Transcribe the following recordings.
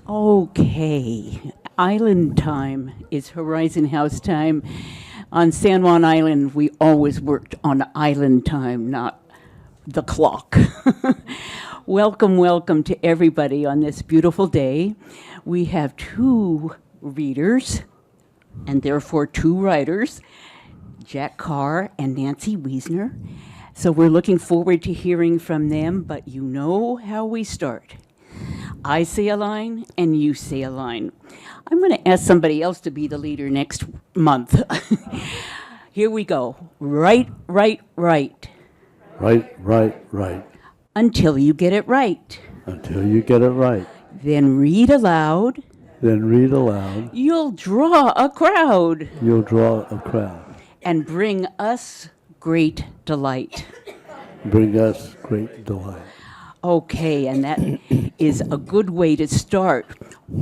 Okay, island time is Horizon House time. On San Juan Island, we always worked on island time, not the clock. Welcome, welcome to everybody on this beautiful day. We have two readers, and therefore two writers, Jack Carr and Nancy Weisner. So we're looking forward to hearing from them, but you know how we start. I say a line and you say a line. I'm going to ask somebody else to be the leader next month. Here we go. Right, right, right. Right, right, right. Until you get it right. Until you get it right. Then read aloud. Then read aloud. You'll draw a crowd. You'll draw a crowd. And bring us great delight. Bring us great delight. Okay, and that is a good way to start.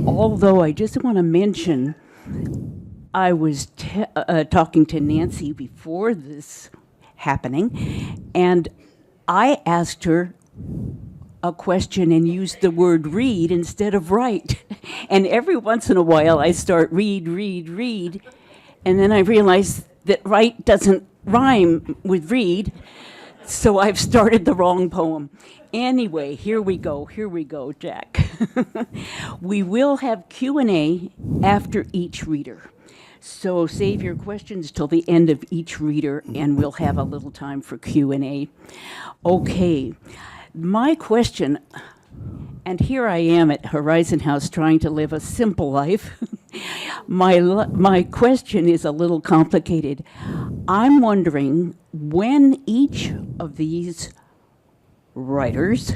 Although I just want to mention, I was talking to Nancy before this happening, and I asked her a question and used the word read instead of write. And every once in a while I start read, read, read, and then I realize that write doesn't rhyme with read, so I've started the wrong poem. Anyway, here we go, Jack. We will have Q&A after each reader. So save your questions till the end of each reader, and we'll have a little time for Q&A. Okay, my question, and here I am at Horizon House trying to live a simple life. My question is a little complicated. I'm wondering when each of these writers,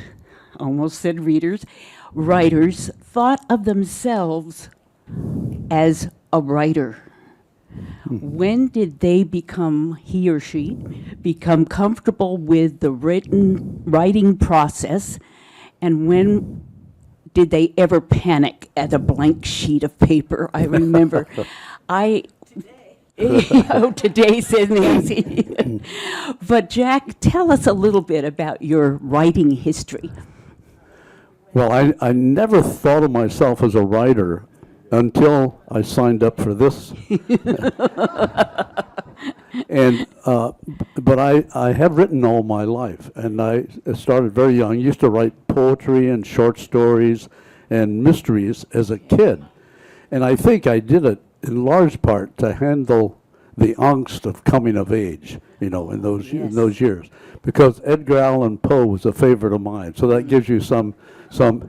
almost said readers, writers thought of themselves as a writer. When did they become, he or she, become comfortable with the writing process, and when did they ever panic at a blank sheet of paper? I remember, today, says Nancy. But Jack, tell us a little bit about your writing history. Well, I never thought of myself as a writer until I signed up for this. And but I have written all my life, and I started very young. I used to write poetry and short stories and mysteries as a kid. And I think I did it in large part to handle the angst of coming of age, in those years. Because Edgar Allan Poe was a favorite of mine, so that gives you some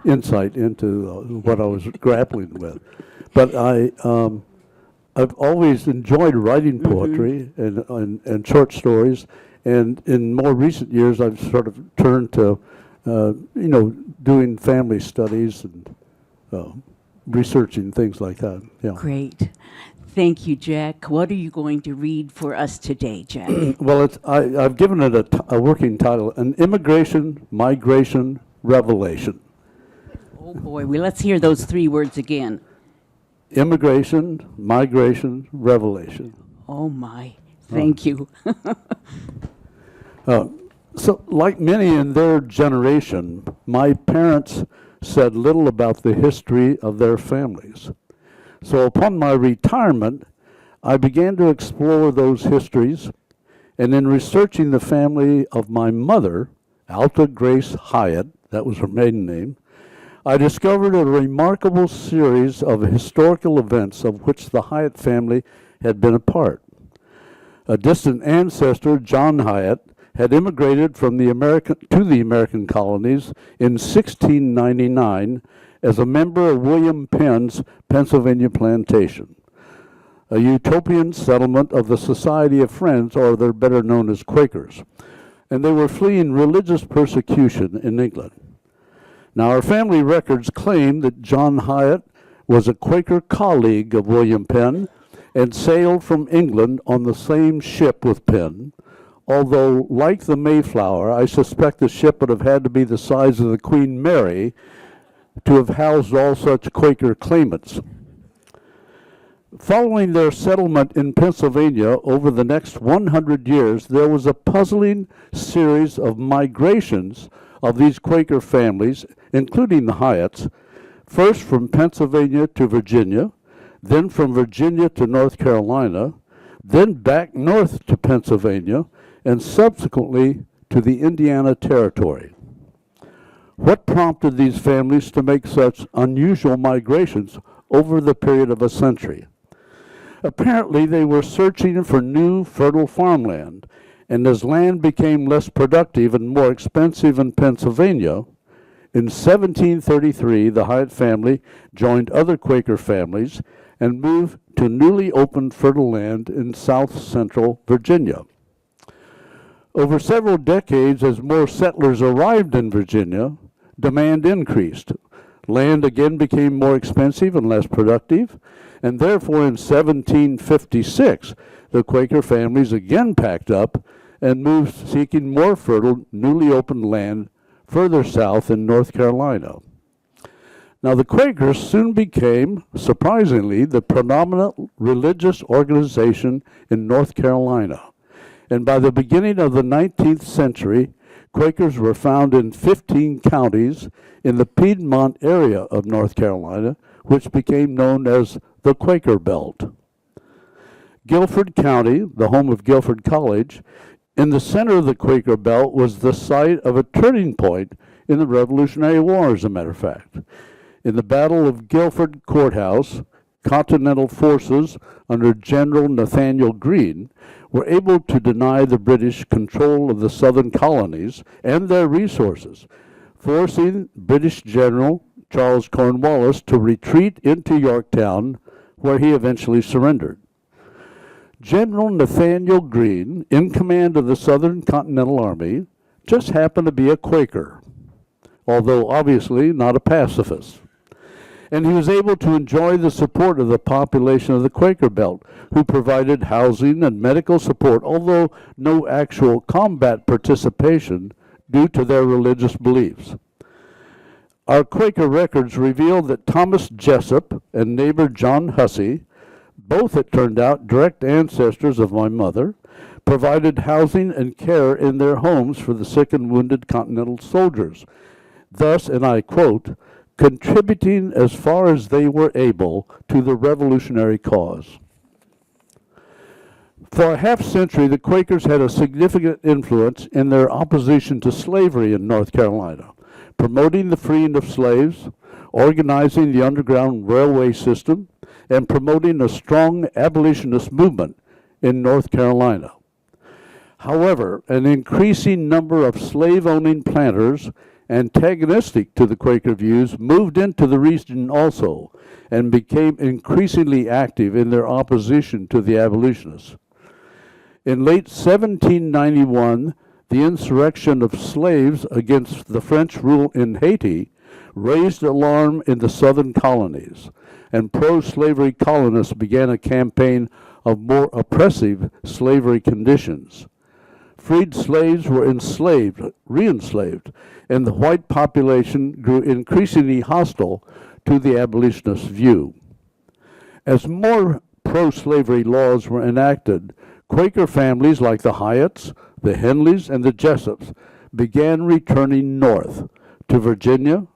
insight into what I was grappling with. But I've always enjoyed writing poetry and short stories, and in more recent years I've sort of turned to, doing family studies and researching things like that. Yeah. Great. Thank you, Jack. What are you going to read for us today, Jack? Well, I've given it a working title, An Immigration, Migration, Revelation. Oh boy, well, let's hear those three words again. Immigration, migration, revelation. Oh my, thank you. So, like many in their generation, my parents said little about the history of their families. So upon my retirement, I began to explore those histories, and in researching the family of my mother, Alta Grace Hyatt, that was her maiden name, I discovered a remarkable series of historical events of which the Hyatt family had been a part. A distant ancestor, John Hyatt, had immigrated to the American colonies in 1699 as a member of William Penn's Pennsylvania plantation, a utopian settlement of the Society of Friends, or they're better known as Quakers, and they were fleeing religious persecution in England. Now, our family records claim that John Hyatt was a Quaker colleague of William Penn and sailed from England on the same ship with Penn, although, like the Mayflower, I suspect the ship would have had to be the size of the Queen Mary to have housed all such Quaker claimants. Following their settlement in Pennsylvania over the next 100 years, there was a puzzling series of migrations of these Quaker families, including the Hyatts, first from Pennsylvania to Virginia, then from Virginia to North Carolina, then back north to Pennsylvania, and subsequently to the Indiana Territory. What prompted these families to make such unusual migrations over the period of a century? Apparently, they were searching for new fertile farmland, and as land became less productive and more expensive in Pennsylvania, in 1733 the Hyatt family joined other Quaker families and moved to newly opened fertile land in south central Virginia. Over several decades, as more settlers arrived in Virginia, demand increased. Land again became more expensive and less productive, and therefore in 1756, the Quaker families again packed up and moved seeking more fertile, newly opened land further south in North Carolina. Now, the Quakers soon became, surprisingly, the predominant religious organization in North Carolina. And by the beginning of the 19th century, Quakers were found in 15 counties in the Piedmont area of North Carolina, which became known as the Quaker Belt. Guilford County, the home of Guilford College, in the center of the Quaker Belt was the site of a turning point in the Revolutionary War, as a matter of fact. In the Battle of Guilford Courthouse, Continental forces under General Nathaniel Greene were able to deny the British control of the southern colonies and their resources, forcing British General Charles Cornwallis to retreat into Yorktown, where he eventually surrendered. General Nathaniel Greene, in command of the Southern Continental Army, just happened to be a Quaker, although obviously not a pacifist. And he was able to enjoy the support of the population of the Quaker Belt, who provided housing and medical support, although no actual combat participation due to their religious beliefs. Our Quaker records reveal that Thomas Jessup and neighbor John Hussey, both, it turned out, direct ancestors of my mother, provided housing and care in their homes for the sick and wounded Continental soldiers, thus, and I quote, contributing as far as they were able to the revolutionary cause. For a half century, the Quakers had a significant influence in their opposition to slavery in North Carolina, promoting the freeing of slaves, organizing the Underground Railway system, and promoting a strong abolitionist movement in North Carolina. However, an increasing number of slave-owning planters antagonistic to the Quaker views moved into the region also and became increasingly active in their opposition to the abolitionists. In late 1791, the insurrection of slaves against the French rule in Haiti raised alarm in the southern colonies, and pro-slavery colonists began a campaign of more oppressive slavery conditions. Freed slaves were enslaved, re-enslaved, and the white population grew increasingly hostile to the abolitionist view. As more pro-slavery laws were enacted, Quaker families like the Hyatts, the Henleys, and the Jessups began returning north to Virginia,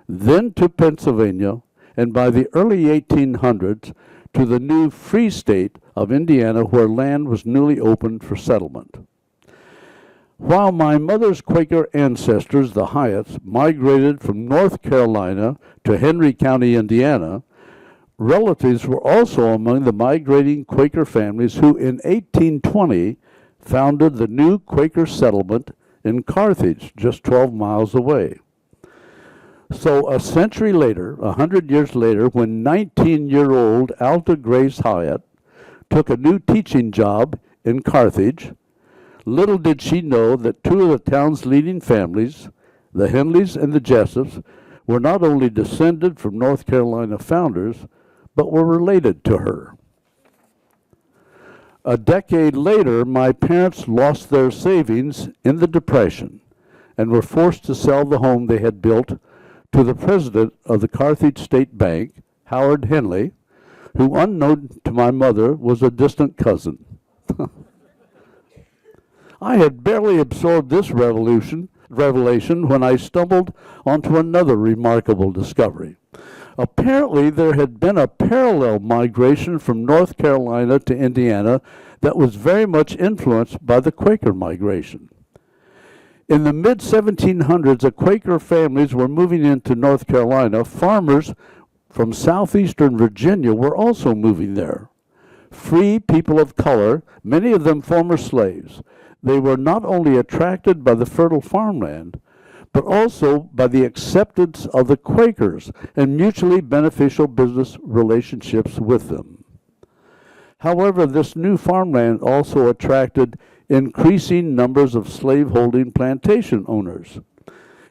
then to Pennsylvania, and by the early 1800s to the new Free State of Indiana, where land was newly opened for settlement. While my mother's Quaker ancestors, the Hyatts, migrated from North Carolina to Henry County, Indiana, relatives were also among the migrating Quaker families who in 1820 founded the new Quaker settlement in Carthage, just 12 miles away. So a century later, 100 years later, when 19-year-old Alta Grace Hyatt took a new teaching job in Carthage, little did she know that two of the town's leading families, the Henleys and the Jessups, were not only descended from North Carolina founders, but were related to her. A decade later, my parents lost their savings in the Depression and were forced to sell the home they had built to the president of the Carthage State Bank, Howard Henley, who, unknown to my mother, was a distant cousin. I had barely absorbed this revelation when I stumbled onto another remarkable discovery. Apparently, there had been a parallel migration from North Carolina to Indiana that was very much influenced by the Quaker migration. In the mid-1700s, the Quaker families were moving into North Carolina. Farmers from southeastern Virginia were also moving there. Free people of color, many of them former slaves. They were not only attracted by the fertile farmland, but also by the acceptance of the Quakers and mutually beneficial business relationships with them. However, this new farmland also attracted increasing numbers of slaveholding plantation owners,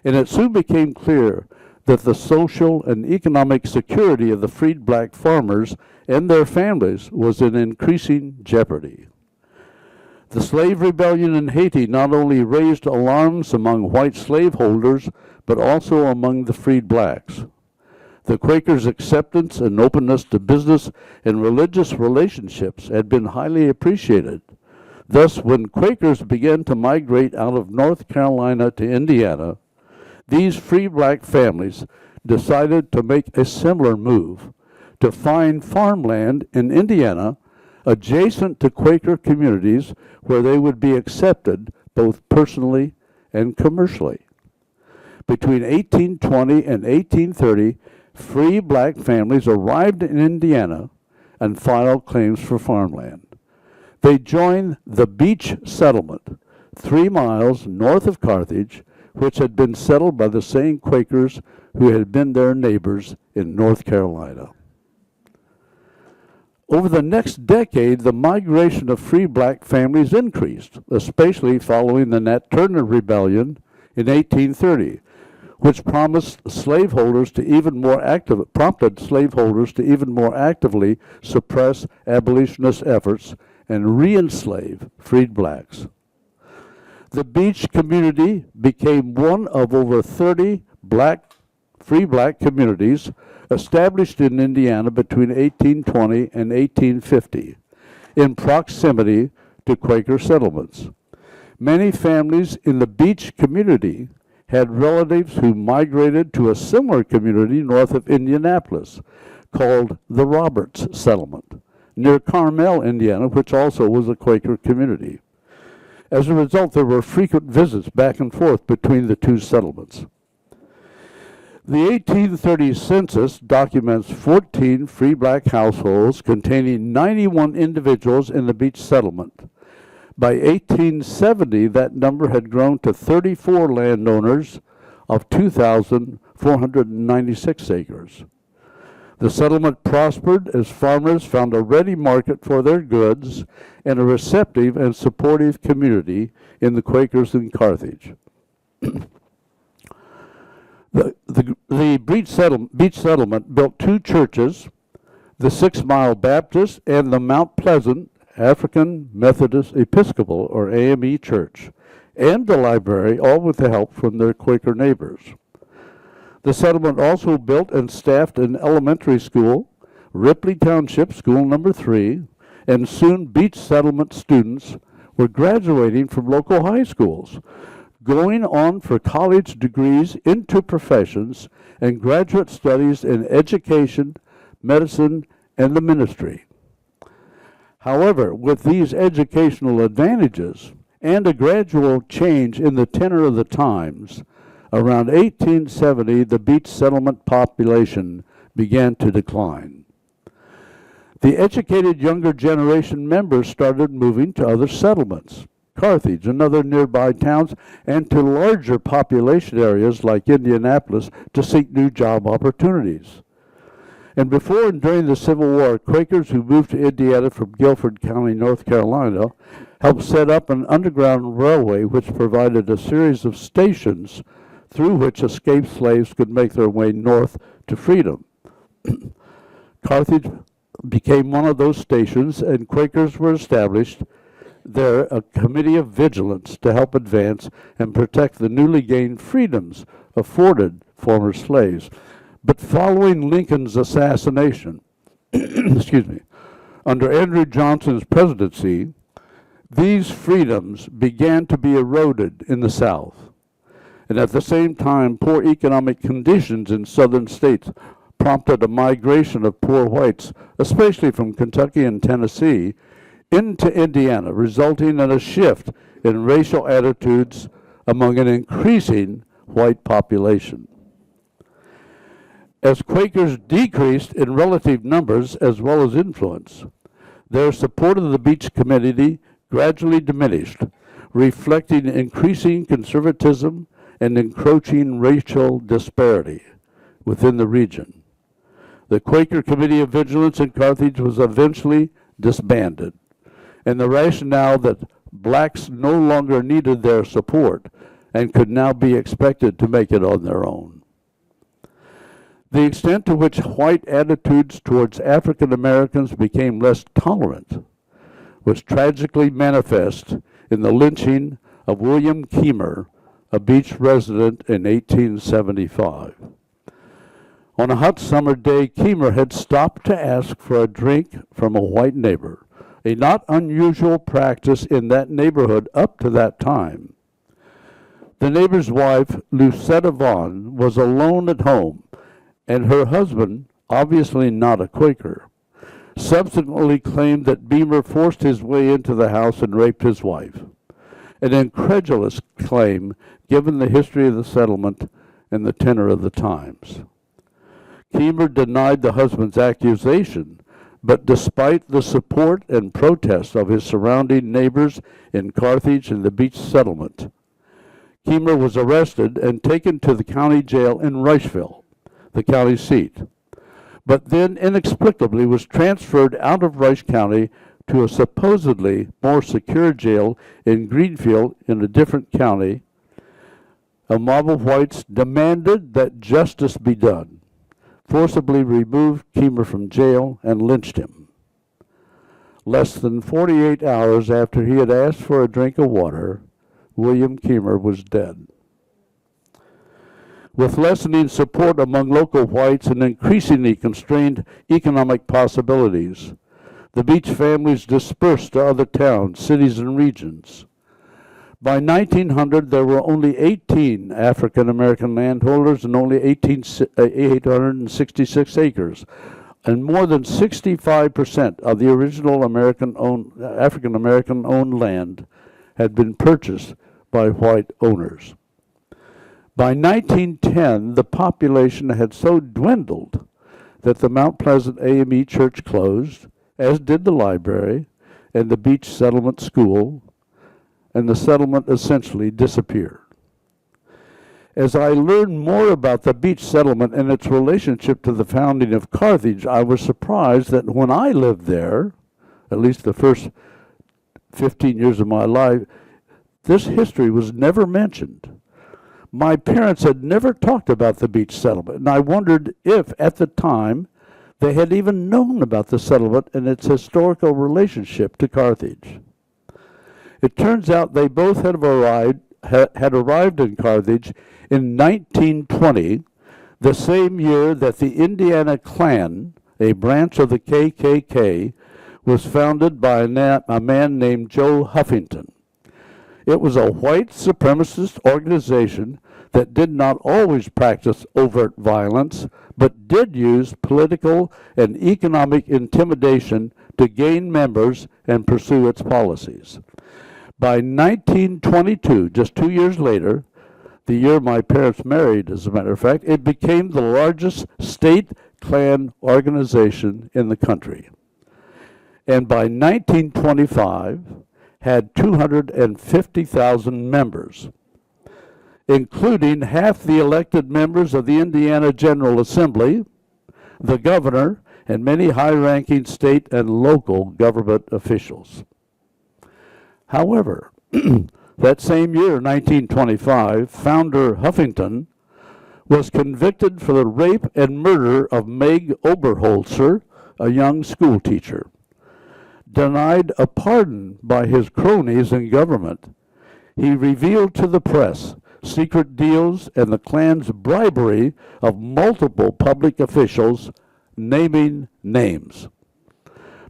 and it soon became clear that the social and economic security of the freed black farmers and their families was in increasing jeopardy. The slave rebellion in Haiti not only raised alarms among white slaveholders, but also among the freed blacks. The Quakers' acceptance and openness to business and religious relationships had been highly appreciated. Thus, when Quakers began to migrate out of North Carolina to Indiana, these free black families decided to make a similar move, to find farmland in Indiana adjacent to Quaker communities where they would be accepted both personally and commercially. Between 1820 and 1830, free black families arrived in Indiana and filed claims for farmland. They joined the Beach Settlement, 3 miles north of Carthage, which had been settled by the same Quakers who had been their neighbors in North Carolina. Over the next decade, the migration of free black families increased, especially following the Nat Turner Rebellion in 1830, which prompted slaveholders to even more actively suppress abolitionist efforts and re-enslave freed blacks. The Beach community became one of over 30 free black communities established in Indiana between 1820 and 1850, in proximity to Quaker settlements. Many families in the Beach community had relatives who migrated to a similar community north of Indianapolis, called the Roberts Settlement, near Carmel, Indiana, which also was a Quaker community. As a result, there were frequent visits back and forth between the two settlements. The 1830 census documents 14 free black households containing 91 individuals in the Beach settlement. By 1870, that number had grown to 34 landowners of 2,496 acres. The settlement prospered as farmers found a ready market for their goods and a receptive and supportive community in the Quakers in Carthage. The Beach Settlement built 2 churches, the 6 Mile Baptist and the Mount Pleasant African Methodist Episcopal, or AME Church, and the library, all with the help from their Quaker neighbors. The settlement also built and staffed an elementary school, Ripley Township School Number 3, and soon Beach Settlement students were graduating from local high schools, going on for college degrees into professions and graduate studies in education, medicine, and the ministry. However, with these educational advantages and a gradual change in the tenor of the times, around 1870 the Beach Settlement population began to decline. The educated younger generation members started moving to other settlements, Carthage and other nearby towns, and to larger population areas like Indianapolis to seek new job opportunities. And before and during the Civil War, Quakers who moved to Indiana from Guilford County, North Carolina, helped set up an underground railway which provided a series of stations through which escaped slaves could make their way north to freedom. Carthage became one of those stations, and Quakers were established there, a committee of vigilance to help advance and protect the newly gained freedoms afforded former slaves. But following Lincoln's assassination, under Andrew Johnson's presidency, these freedoms began to be eroded in the South. And at the same time, poor economic conditions in southern states prompted a migration of poor whites, especially from Kentucky and Tennessee, into Indiana, resulting in a shift in racial attitudes among an increasing white population. As Quakers decreased in relative numbers as well as influence, their support of the beach community gradually diminished, reflecting increasing conservatism and encroaching racial disparity within the region. The Quaker Committee of Vigilance in Carthage was eventually disbanded, and the rationale that blacks no longer needed their support and could now be expected to make it on their own. The extent to which white attitudes towards African Americans became less tolerant was tragically manifest in the lynching of William Keimer, a beach resident, in 1875. On a hot summer day, Keimer had stopped to ask for a drink from a white neighbor, a not unusual practice in that neighborhood up to that time. The neighbor's wife, Lucetta Vaughn, was alone at home, and her husband, obviously not a Quaker, subsequently claimed that Beamer forced his way into the house and raped his wife, an incredulous claim given the history of the settlement and the tenor of the times. Keimer denied the husband's accusation, but despite the support and protest of his surrounding neighbors in Carthage and the beach settlement, Keimer was arrested and taken to the county jail in Rushville, the county seat, but then inexplicably was transferred out of Rice County to a supposedly more secure jail in Greenfield in a different county. A mob of whites demanded that justice be done, forcibly removed Keimer from jail, and lynched him. Less than 48 hours after he had asked for a drink of water, William Keimer was dead. With lessening support among local whites and increasingly constrained economic possibilities, the Beach families dispersed to other towns, cities, and regions. By 1900, there were only 18 African American landholders and only 866 acres, and more than 65% of the original African American owned land had been purchased by white owners. By 1910, the population had so dwindled that the Mount Pleasant AME Church closed, as did the library and the Beach Settlement School, and the settlement essentially disappeared. As I learned more about the Beach Settlement and its relationship to the founding of Carthage, I was surprised that when I lived there, at least the first 15 years of my life, this history was never mentioned. My parents had never talked about the Beach Settlement, and I wondered if, at the time, they had even known about the settlement and its historical relationship to Carthage. It turns out they both had arrived in Carthage in 1920, the same year that the Indiana Klan, a branch of the KKK, was founded by a man named Joe Huffington. It was a white supremacist organization that did not always practice overt violence, but did use political and economic intimidation to gain members and pursue its policies. By 1922, just 2 years later, the year my parents married, as a matter of fact, it became the largest state Klan organization in the country. And by 1925, had 250,000 members, including half the elected members of the Indiana General Assembly, the governor, and many high-ranking state and local government officials. However, that same year, 1925, founder Huffington was convicted for the rape and murder of Meg Oberholzer, a young school teacher. Denied a pardon by his cronies in government, he revealed to the press secret deals and the Klan's bribery of multiple public officials, naming names.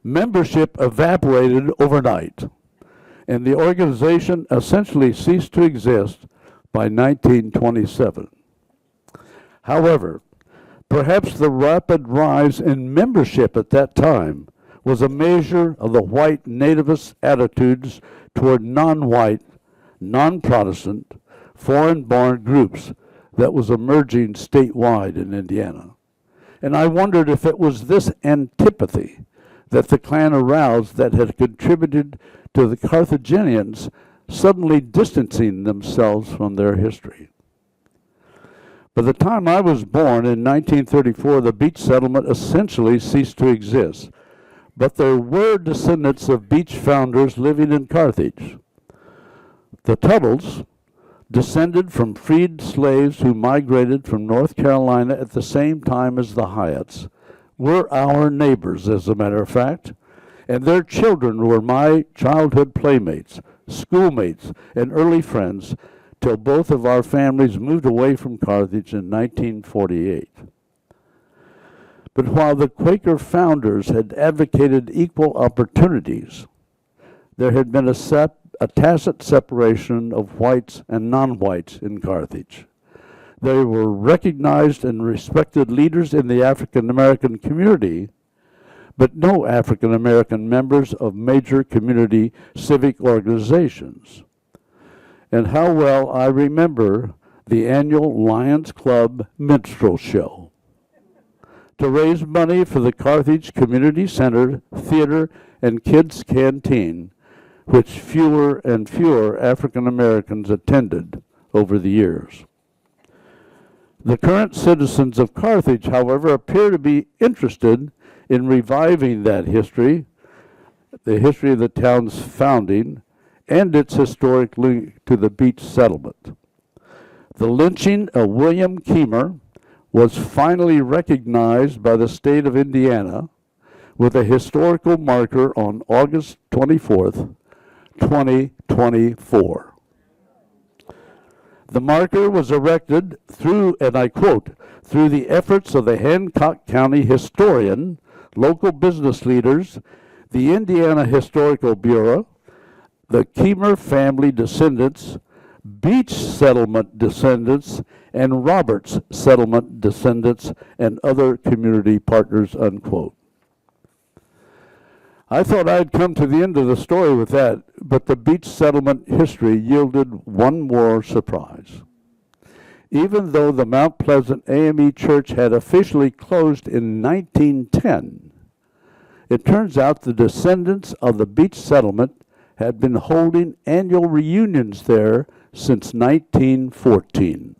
Membership evaporated overnight, and the organization essentially ceased to exist by 1927. However, Perhaps the rapid rise in membership at that time was a measure of the white nativist attitudes toward non-white, non-Protestant, foreign-born groups that was emerging statewide in Indiana. And I wondered if it was this antipathy that the Klan aroused that had contributed to the Carthaginians suddenly distancing themselves from their history. By the time I was born in 1934, the beach settlement essentially ceased to exist, but there were descendants of beach founders living in Carthage. The Tuttles descended from freed slaves who migrated from North Carolina at the same time as the Hyatts, were our neighbors, as a matter of fact, and their children were my childhood playmates, schoolmates, and early friends till both of our families moved away from Carthage in 1948. But while the Quaker founders had advocated equal opportunities, there had been a tacit separation of whites and non-whites in Carthage. They were recognized and respected leaders in the African American community, but no African American members of major community civic organizations. And how well I remember the annual Lions Club minstrel show to raise money for the Carthage Community Center, Theater, and Kids Canteen, which fewer and fewer African Americans attended over the years. The current citizens of Carthage, however, appear to be interested in reviving that history, the history of the town's founding, and its historic link to the beach settlement. The lynching of William Keimer was finally recognized by the state of Indiana with a historical marker on August 24th, 2024. The marker was erected through, and I quote, through the efforts of the Hancock County historian, local business leaders, the Indiana Historical Bureau, the Keimer family descendants, Beach settlement descendants, and Roberts settlement descendants, and other community partners, unquote. I thought I'd come to the end of the story with that, but the beach settlement history yielded one more surprise. Even though the Mount Pleasant AME Church had officially closed in 1910, it turns out the descendants of the beach settlement had been holding annual reunions there since 1914,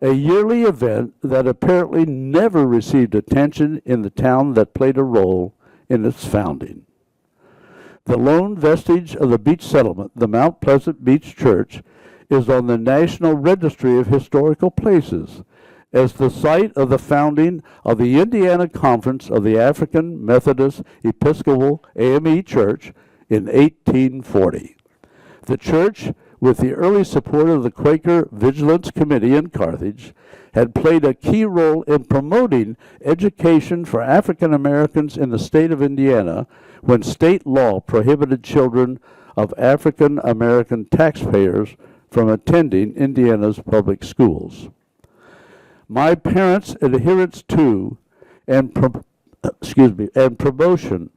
a yearly event that apparently never received attention in the town that played a role in its founding. The lone vestige of the beach settlement, the Mount Pleasant Beach Church, is on the National Registry of Historical Places as the site of the founding of the Indiana Conference of the African Methodist Episcopal AME Church in 1840. The church, with the early support of the Quaker Vigilance Committee in Carthage, had played a key role in promoting education for African Americans in the state of Indiana when state law prohibited children of African American taxpayers from attending Indiana's public schools. My parents' adherence to and promotion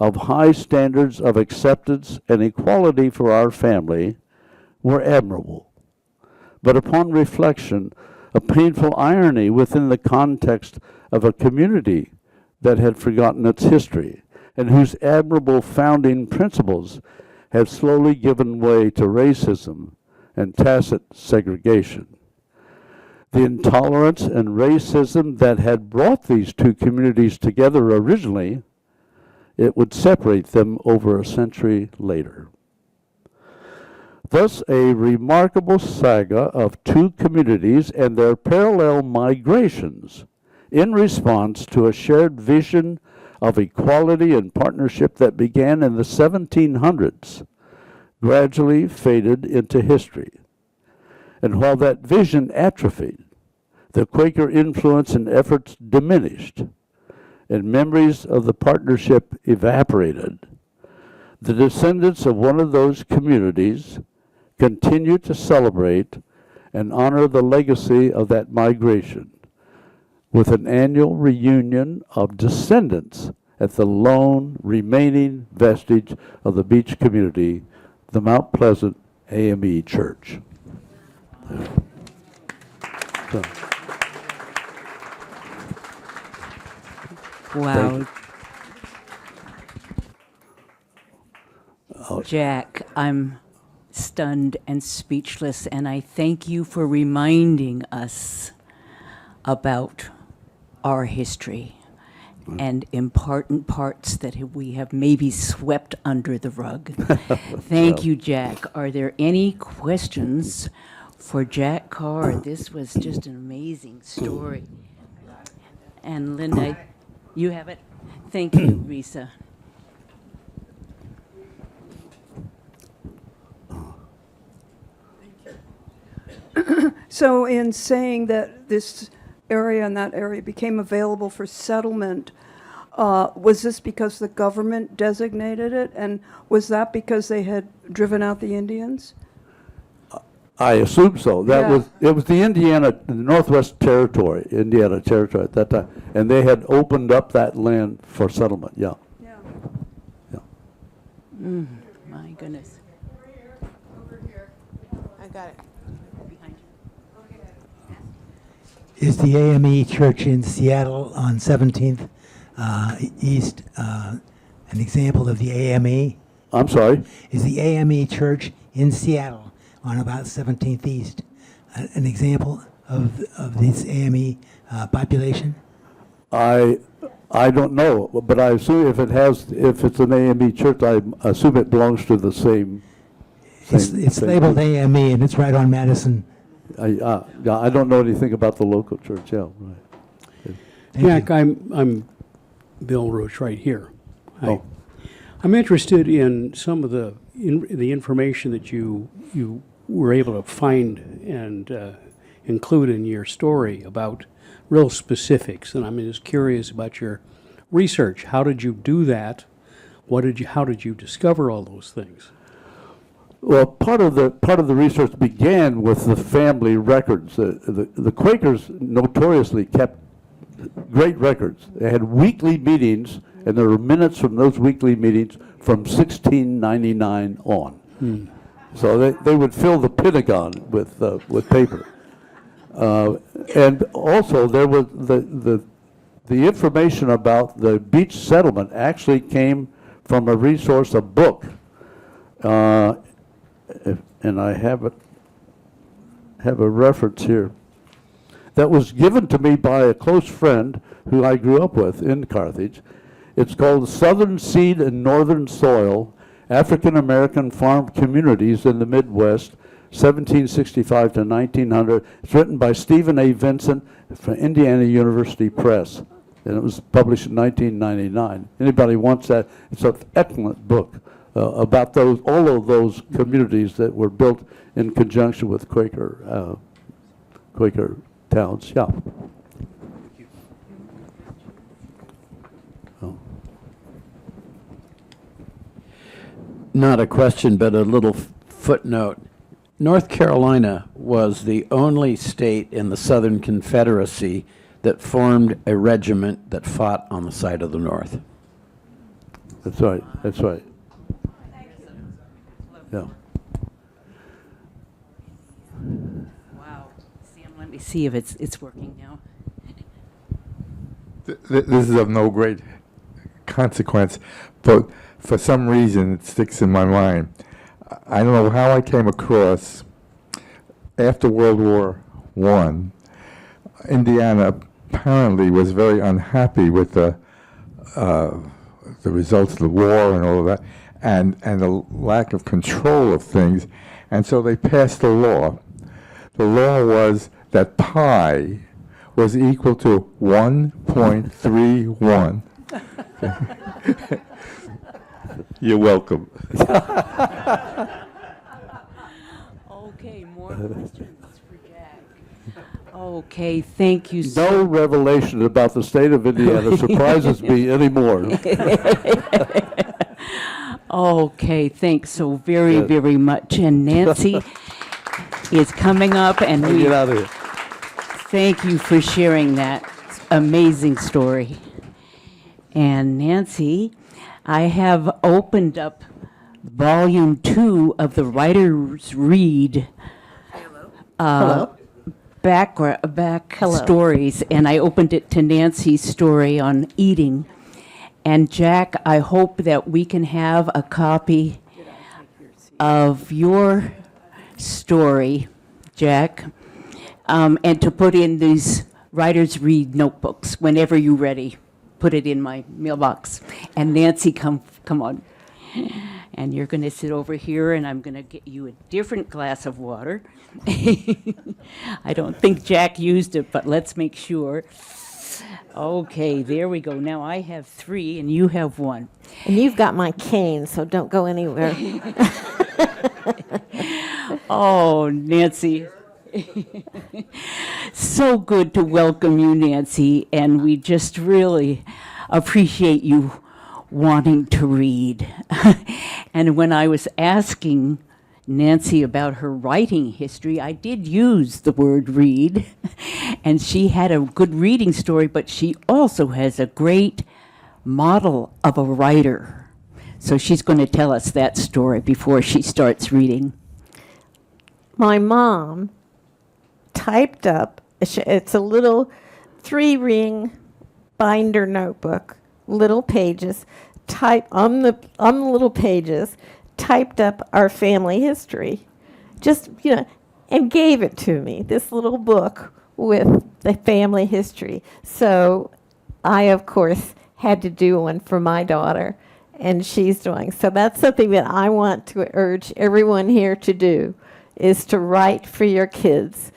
of high standards of acceptance and equality for our family were admirable. But upon reflection, a painful irony within the context of a community that had forgotten its history and whose admirable founding principles have slowly given way to racism and tacit segregation. The intolerance and racism that had brought these two communities together originally, it would separate them over a century later. Thus, a remarkable saga of two communities and their parallel migrations in response to a shared vision of equality and partnership that began in the 1700s gradually faded into history. And while that vision atrophied, the Quaker influence and efforts diminished, and memories of the partnership evaporated, the descendants of one of those communities continue to celebrate and honor the legacy of that migration with an annual reunion of descendants at the lone remaining vestige of the beach community, the Mount Pleasant AME Church. So, Wow. Jack, I'm stunned and speechless, and I thank you for reminding us about our history and important parts that we have maybe swept under the rug. Thank you, Jack. Are there any questions for Jack Carr? This was just an amazing story. And Linda, you have it? Thank you, Risa. So in saying that this area and that area became available for settlement, was this because the government designated it? And was that because they had driven out the Indians? I assume so. Yeah. It was the Northwest Territory, Indiana Territory at that time, and they had opened up that land for settlement. Yeah. Yeah. My goodness. Over here. I got it. Behind you. Is the AME Church in Seattle on 17th East an example of the AME? I'm sorry. Is the AME Church in Seattle on about 17th East an example of this AME population? I don't know, but I assume if it's an AME church, I assume it belongs to the same. It's same labeled group. AME, and it's right on Madison. Yeah, I don't know anything about the local church. Yeah, right. Jack, I'm Bill Roach right here. Hi. Oh. I'm interested in some of the information that you were able to find and include in your story about real specifics, and I'm just curious about your research. How did you do that? How did you discover all those things? Well, part of the research began with the family records. The Quakers notoriously kept great records. They had weekly meetings, and there were minutes from those weekly meetings from 1699 on. So they would fill the Pentagon with paper. And also there was the information about the beach settlement actually came from a resource, a book. And I have a reference here that was given to me by a close friend who I grew up with in Carthage. It's called Southern Seed and Northern Soil, African American Farm Communities in the Midwest, 1765 to 1900. It's written by Stephen A. Vincent from Indiana University Press, and it was published in 1999. Anybody wants that? It's an excellent book about all of those communities that were built in conjunction with Quaker towns. Yeah. Oh. Not a question, but a little footnote. North Carolina was the only state in the Southern Confederacy that formed a regiment that fought on the side of the North. That's right. That's right. Yeah. Wow. Sam, let me see if it's working now. This is of no great consequence, but for some reason it sticks in my mind. I don't know how I came across, after World War I, Indiana apparently was very unhappy with the results of the war and all of that, and the lack of control of things, and so they passed a law. The law was that pi was equal to 1.31. You're welcome. Okay, more questions for Jack. Okay, thank you so No revelation about the state of Indiana surprises me anymore. Okay, thanks so very, Good. very much. And Nancy is coming up, and we Get out of here. thank you for sharing that. amazing story. And Nancy, I have opened up volume 2 of the Writer's Read back stories, and I opened it to Nancy's story on eating. And Jack, I hope that we can have a copy of your story, Jack, and to put in these Writer's Read notebooks whenever you're ready. Put it in my mailbox. And Nancy, come on. And you're going to sit over here, and I'm going to get you a different glass of water. I don't think Jack used it, but let's make sure. Okay, there we go. Now I have 3, and you have 1. And you've got my cane, so don't go anywhere. Oh, Nancy. So good to welcome you, Nancy, and we just really appreciate you wanting to read. And when I was asking Nancy about her writing history, I did use the word read, and she had a good reading story, but she also has a great model of a writer. So she's going to tell us that story before she starts reading. My mom typed up, it's a little 3-ring binder notebook, little pages, on the little pages, typed up our family history, just, and gave it to me, this little book with the family history. So I, of course, had to do one for my daughter, and she's doing. So that's something that I want to urge everyone here to do, is to write for your kids.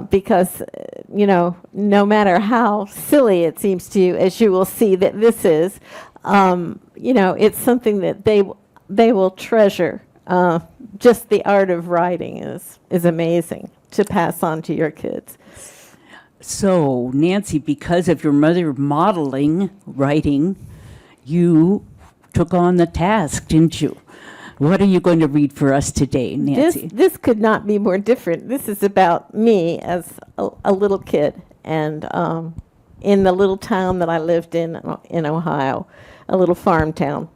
Because, no matter how silly it seems to you, as you will see that this is, it's something that they will treasure. Just the art of writing is amazing to pass on to your kids. So, Nancy, because of your mother modeling writing, you took on the task, didn't you? What are you going to read for us today, Nancy? This could not be more different. This is about me as a little kid, and in the little town that I lived in Ohio, a little farm town.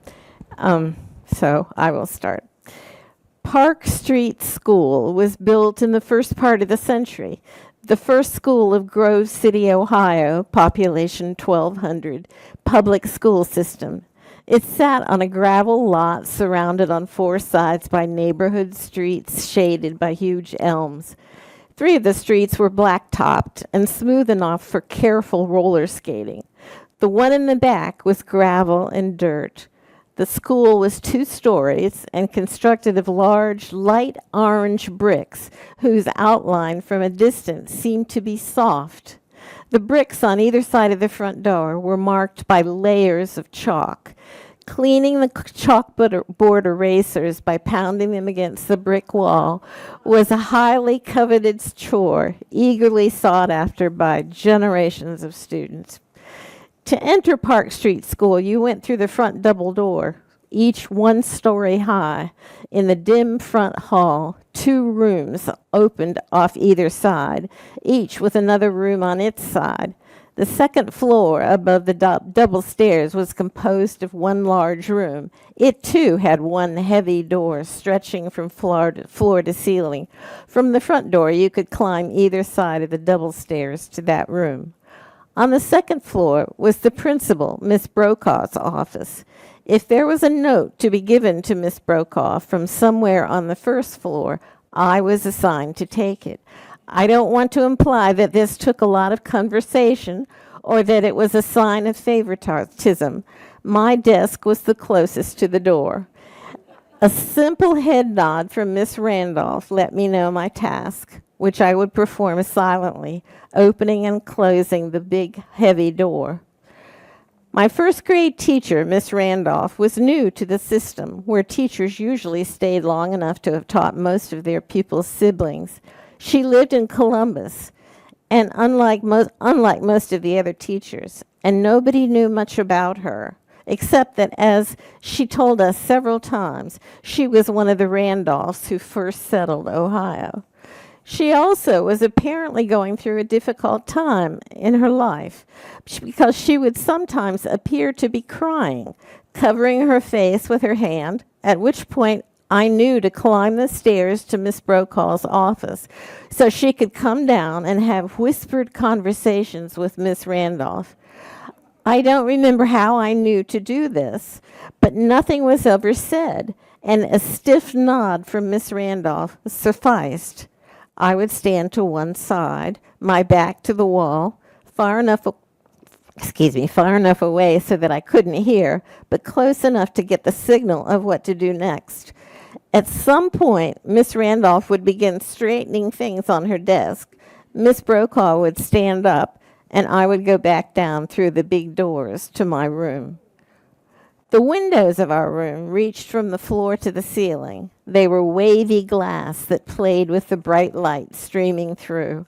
So I will start. Park Street School was built in the first part of the century. The first school of Grove City, Ohio, population 1,200, public school system. It sat on a gravel lot surrounded on 4 sides by neighborhood streets shaded by huge elms. 3 of the streets were black-topped and smooth enough for careful roller skating. The one in the back was gravel and dirt. The school was 2 stories and constructed of large, light orange bricks whose outline from a distance seemed to be soft. The bricks on either side of the front door were marked by layers of chalk. Cleaning the chalkboard erasers by pounding them against the brick wall was a highly coveted chore, eagerly sought after by generations of students. To enter Park Street School, you went through the front double door, each 1 story high. In the dim front hall, 2 rooms opened off either side, each with another room on its side. The second floor above the double stairs was composed of 1 large room. It, too, had 1 heavy door stretching from floor to ceiling. From the front door, you could climb either side of the double stairs to that room. On the second floor was the principal, Miss Brokaw's office. If there was a note to be given to Miss Brokaw from somewhere on the first floor, I was assigned to take it. I don't want to imply that this took a lot of conversation or that it was a sign of favoritism. My desk was the closest to the door. A simple head nod from Miss Randolph let me know my task, which I would perform silently, opening and closing the big, heavy door. My first grade teacher, Miss Randolph, was new to the system, where teachers usually stayed long enough to have taught most of their pupils' siblings. She lived in Columbus, and unlike most of the other teachers, and nobody knew much about her, except that, as she told us several times, she was one of the Randolphs who first settled Ohio. She also was apparently going through a difficult time in her life because she would sometimes appear to be crying, covering her face with her hand, at which point I knew to climb the stairs to Miss Brokaw's office so she could come down and have whispered conversations with Miss Randolph. I don't remember how I knew to do this, but nothing was ever said, and a stiff nod from Miss Randolph sufficed. I would stand to one side, my back to the wall, far enough away so that I couldn't hear, but close enough to get the signal of what to do next. At some point, Miss Randolph would begin straightening things on her desk. Miss Brokaw would stand up, and I would go back down through the big doors to my room. The windows of our room reached from the floor to the ceiling. They were wavy glass that played with the bright light streaming through.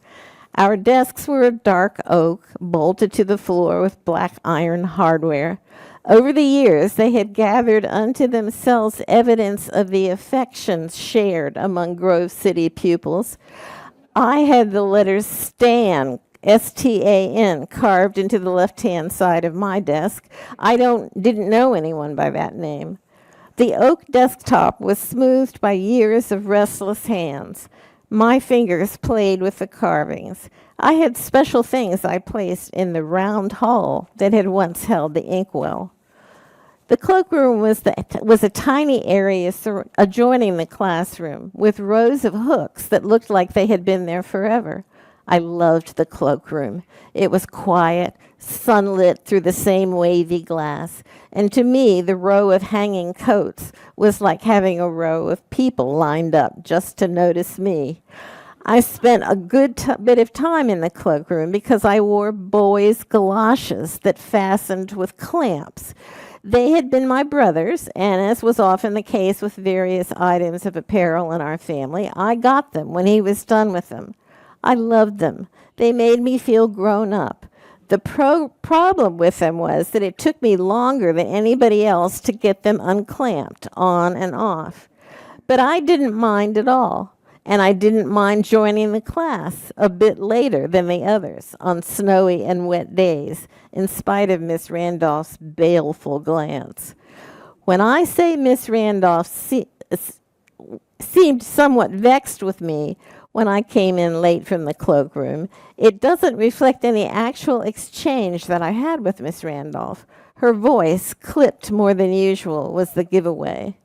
Our desks were of dark oak, bolted to the floor with black iron hardware. Over the years, they had gathered unto themselves evidence of the affections shared among Grove City pupils. I had the letters STAN, S-T-A-N, carved into the left-hand side of my desk. I didn't know anyone by that name. The oak desktop was smoothed by years of restless hands. My fingers played with the carvings. I had special things I placed in the round hole that had once held the inkwell. The cloakroom was a tiny area adjoining the classroom with rows of hooks that looked like they had been there forever. I loved the cloakroom. It was quiet, sunlit through the same wavy glass, and to me the row of hanging coats was like having a row of people lined up just to notice me. I spent a good bit of time in the cloakroom because I wore boys' galoshes that fastened with clamps. They had been my brother's, and as was often the case with various items of apparel in our family, I got them when he was done with them. I loved them. They made me feel grown up. The problem with them was that it took me longer than anybody else to get them unclamped on and off. But I didn't mind at all, and I didn't mind joining the class a bit later than the others on snowy and wet days, in spite of Miss Randolph's baleful glance. When I say Miss Randolph seemed somewhat vexed with me when I came in late from the cloakroom, it doesn't reflect any actual exchange that I had with Miss Randolph. Her voice, clipped more than usual, was the giveaway.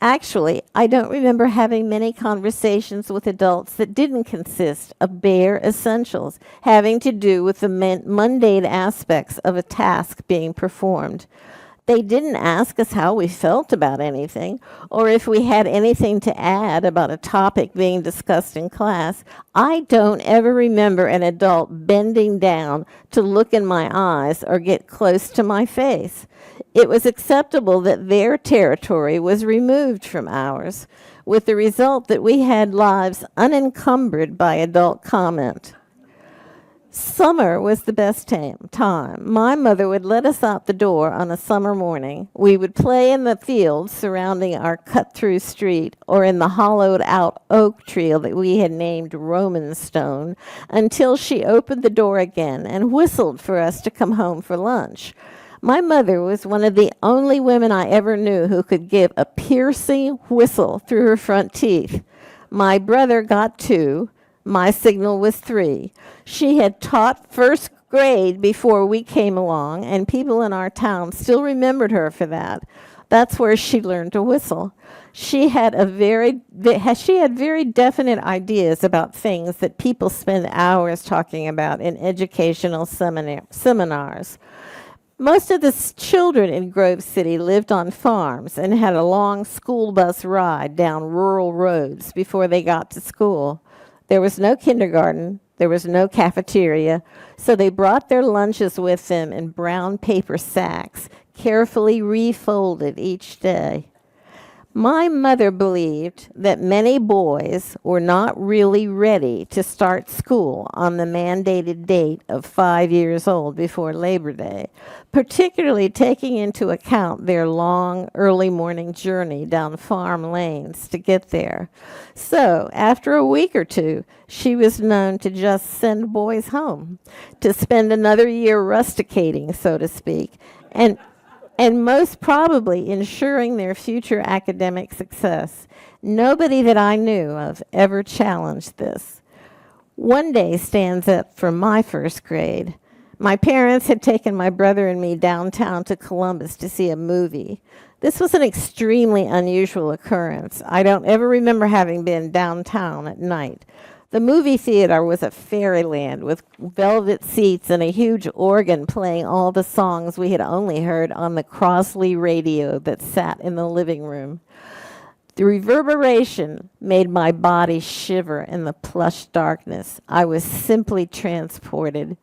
Actually, I don't remember having many conversations with adults that didn't consist of bare essentials, having to do with the mundane aspects of a task being performed. They didn't ask us how we felt about anything, or if we had anything to add about a topic being discussed in class. I don't ever remember an adult bending down to look in my eyes or get close to my face. It was acceptable that their territory was removed from ours, with the result that we had lives unencumbered by adult comment. Summer was the best time. My mother would let us out the door on a summer morning. We would play in the fields surrounding our cut-through street or in the hollowed-out oak tree that we had named Roman Stone until she opened the door again and whistled for us to come home for lunch. My mother was one of the only women I ever knew who could give a piercing whistle through her front teeth. My brother got 2. My signal was 3. She had taught first grade before we came along, and people in our town still remembered her for that. That's where she learned to whistle. She had very definite ideas about things that people spend hours talking about in educational seminars. Most of the children in Grove City lived on farms and had a long school bus ride down rural roads before they got to school. There was no kindergarten, there was no cafeteria, so they brought their lunches with them in brown paper sacks, carefully refolded each day. My mother believed that many boys were not really ready to start school on the mandated date of 5 years old before Labor Day, particularly taking into account their long, early morning journey down farm lanes to get there. So, after a week or two, she was known to just send boys home to spend another year rusticating, so to speak, and most probably ensuring their future academic success. Nobody that I knew of ever challenged this. One day stands up from my first grade. My parents had taken my brother and me downtown to Columbus to see a movie. This was an extremely unusual occurrence. I don't ever remember having been downtown at night. The movie theater was a fairyland with velvet seats and a huge organ playing all the songs we had only heard on the Crossley radio that sat in the living room. The reverberation made my body shiver in the plush darkness. I was simply transported.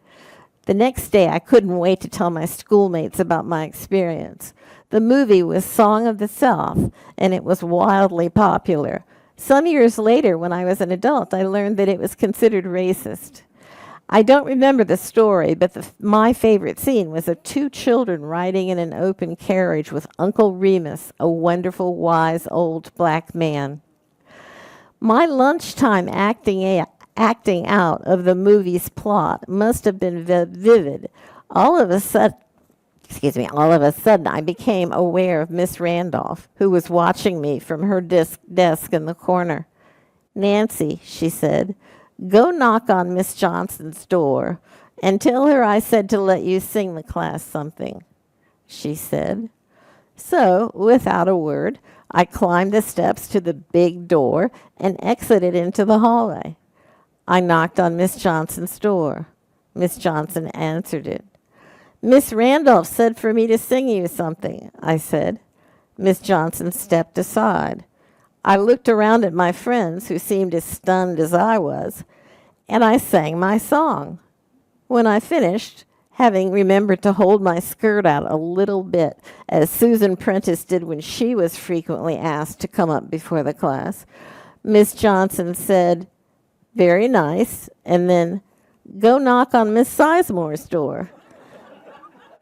The next day, I couldn't wait to tell my schoolmates about my experience. The movie was Song of the South, and it was wildly popular. Some years later, when I was an adult, I learned that it was considered racist. I don't remember the story, but my favorite scene was of two children riding in an open carriage with Uncle Remus, a wonderful, wise, old black man. My lunchtime acting out of the movie's plot must have been vivid. All of a sudden, I became aware of Miss Randolph, who was watching me from her desk in the corner. "Nancy," she said, "go knock on Miss Johnson's door and tell her I said to let you sing the class something," she said. So, without a word, I climbed the steps to the big door and exited into the hallway. I knocked on Miss Johnson's door. Miss Johnson answered it. "Miss Randolph said for me to sing you something," I said. Miss Johnson stepped aside. I looked around at my friends, who seemed as stunned as I was, and I sang my song. When I finished, having remembered to hold my skirt out a little bit, as Susan Prentice did when she was frequently asked to come up before the class, Miss Johnson said, "Very nice," and then, "Go knock on Miss Sizemore's door."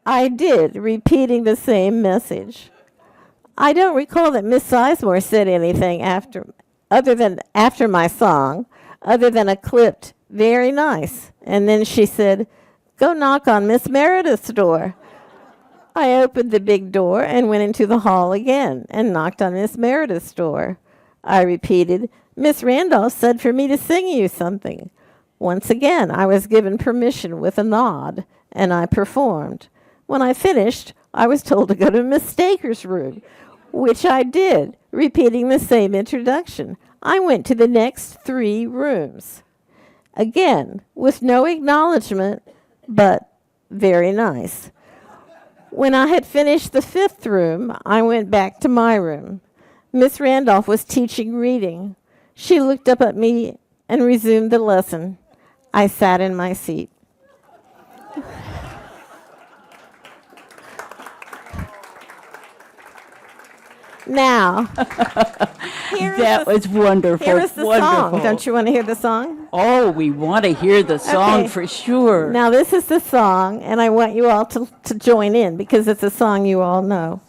I did, repeating the same message. I don't recall that Miss Sizemore said anything after my song, other than a clipped, "Very nice." And then she said, "Go knock on Miss Meredith's door." I opened the big door and went into the hall again and knocked on Miss Meredith's door. I repeated, "Miss Randolph said for me to sing you something." Once again, I was given permission with a nod, and I performed. When I finished, I was told to go to Miss Staker's room, which I did, repeating the same introduction. I went to the next 3 rooms. Again, with no acknowledgement, but very nice. When I had finished the 5th room, I went back to my room. Miss Randolph was teaching reading. She looked up at me and resumed the lesson. I sat in my seat. Now, That was wonderful. here is the wonderful. song. Don't you want to hear the song? Oh, we want to hear the song Okay. for sure. Now, this is the song, and I want you all to join in because it's a song you all know.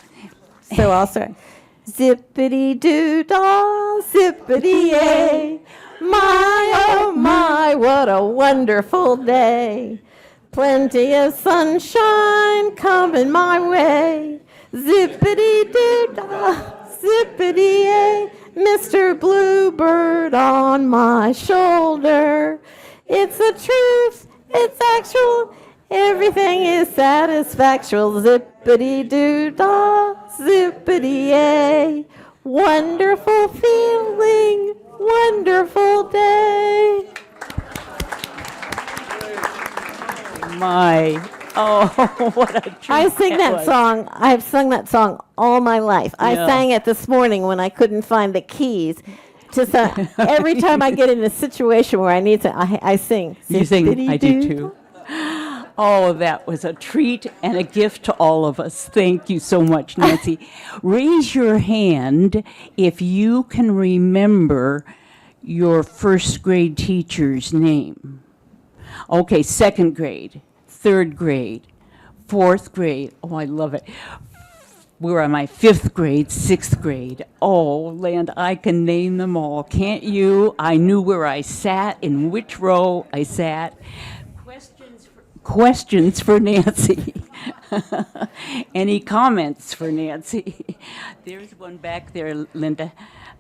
So I'll start. Zippity-doo-dah, zippity-yay. My, oh my, what a wonderful day. Plenty of sunshine coming my way. Zippity-doo-dah, zippity-yay. Mr. Bluebird on my shoulder. It's the truth, it's actual, everything is satisfactual. Zippity-doo-dah, zippity-yay. Wonderful feeling, wonderful day. My, oh, what a treat I sing that was. song. I've sung that song all my life. I Yeah. sang it this morning when I couldn't find the keys. Every time I get in a situation where I need to, I sing. You sing, I do Zippity-doo. too. Oh, that was a treat and a gift to all of us. Thank you so much, Nancy. Raise your hand if you can remember your first grade teacher's name. Okay, second grade, third grade, fourth grade. Oh, I love it. Where am I? Fifth grade, sixth grade. Oh, land, I can name them all. Can't you? I knew where I sat, in which row I sat. Questions for Nancy. Any comments for Nancy? There's one back there, Linda.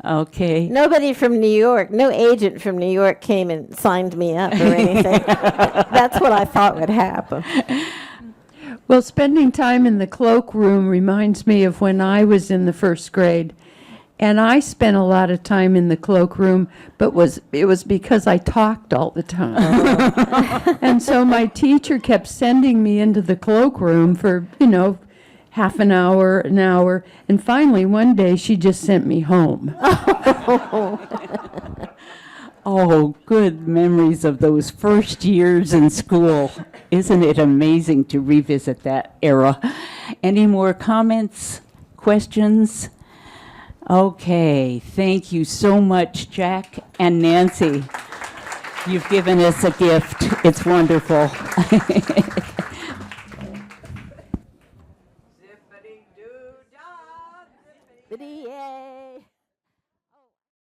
Okay. Nobody from New York, no agent from New York came and signed me up or anything. That's what I thought would happen. Well, spending time in the cloakroom reminds me of when I was in the first grade. And I spent a lot of time in the cloakroom, but it was because I talked all the time. And so my teacher kept sending me into the cloakroom for, half an hour, and finally one day she just sent me home. Oh, good memories of those first years in school. Isn't it amazing to revisit that era? Any more comments, questions? Okay, thank you so much, Jack and Nancy. You've given us a gift. It's wonderful. Zippity-doo-dah, zippity-yay.